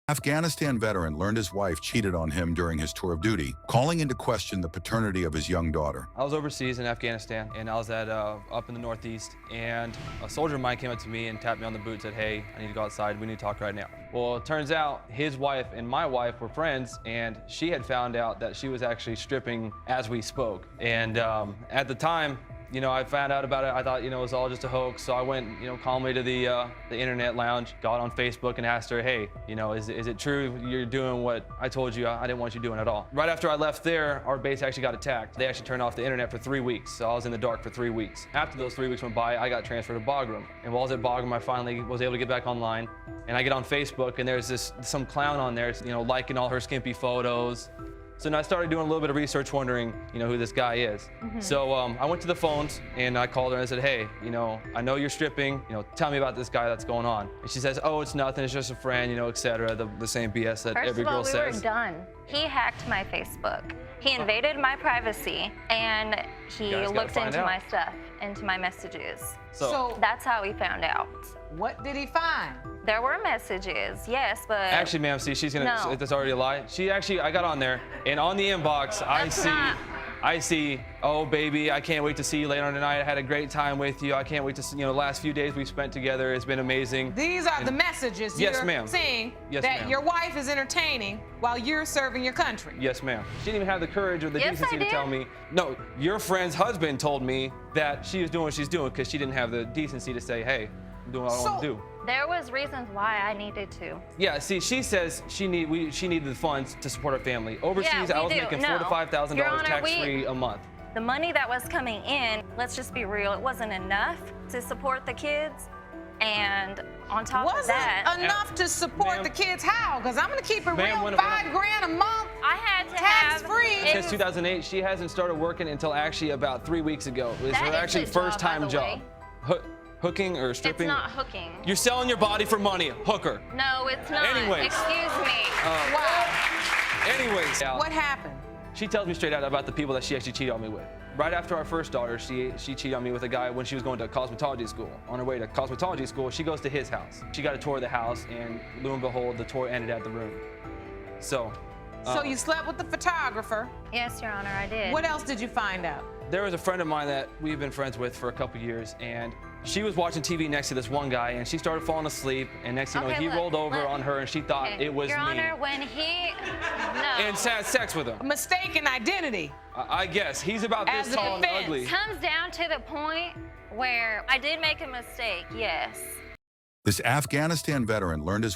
Afghanistan veteran learned his wife cheated on him during his tour of duty, calling into question the paternity of his young daughter. I was overseas in Afghanistan, and I was at up in the Northeast, and a soldier of mine came up to me and tapped me on the boot and said, "Hey, I need to go outside. We need to talk right now." Well, it turns out his wife and my wife were friends, and she had found out that she was actually stripping as we spoke. And at the time, I found out about it. I thought, it was all just a hoax. So I went, calmly to the internet lounge, got on Facebook and asked her, "Hey, is it true you're doing what I told you I didn't want you doing at all?" Right after I left there, our base actually got attacked. They actually turned off the internet for 3 weeks. So I was in the dark for 3 weeks. After those 3 weeks went by, I got transferred to Bagram. And while I was at Bagram, I finally was able to get back online. And I get on Facebook, and there's some clown on there, liking all her skimpy photos. So then I started doing a little bit of research, wondering, who this guy is. So I went to the phones and I called her and I said, "Hey, I know you're stripping. Tell me about this guy that's going on." And she says, "Oh, it's nothing. It's just a friend, etc." The same BS that every girl says. First of all, we were done. He hacked my Facebook. He invaded my privacy, and he looked into my stuff, into my messages. So that's how we found out. what did he find? There were messages, yes, but... Actually, ma'am, see, she's gonna, No. that's already a lie. I got on there, and on the inbox, I see, "Oh, baby, I can't wait to see you later on tonight. I had a great time with you. I can't wait to see, the last few days we've spent together. It's been amazing." These are the messages Yes, you're ma'am. seeing Yes, that ma'am. your wife is entertaining while you're serving your country. Yes, ma'am. She didn't even have the courage or the Yes, decency I to did. tell me. No, your friend's husband told me that she was doing what she's doing because she didn't have the decency to say, "Hey, I'm doing what I want to do." There was reasons why I needed to. Yeah, see, she says she needed the funds to support her family. Overseas, Yeah, I we was do. making No. $4,000 to $5,000 Your Honor, tax-free a month. The money that was coming in, let's just be real, it wasn't enough to support the kids. And on top of Wasn't that, enough to support Ma'am. the kids. How? Because I'm going to keep it Ma'am, real. when- $5,000 a month. I had to Tax-free. have... Since 2008, she hasn't started working until actually about 3 weeks ago. It was That her is actually a job, first-time by the job. Hooking or It's stripping? not hooking. You're selling your body for money. Hooker. No, it's not. Anyways. Excuse me. Wow. Anyways, What happened? she tells me straight out about the people that she actually cheated on me with. Right after our first daughter, she cheated on me with a guy when she was going to cosmetology school. On her way to cosmetology school, she goes to his house. She got a tour of the house, and lo and behold, the tour ended at the room. So You slept with the photographer. Yes, Your Honor, I did. What else did you find out? there was a friend of mine that we've been friends with for a couple years, and she was watching TV next to this one guy, and she started falling asleep, and next thing you know, he rolled over on her, and she thought it was Your me. Honor, when he... No. And had sex with him. Mistaken identity. I guess. He's about As this a tall and defense. ugly. It comes down to the point where I did make a mistake, yes. This Afghanistan veteran learned his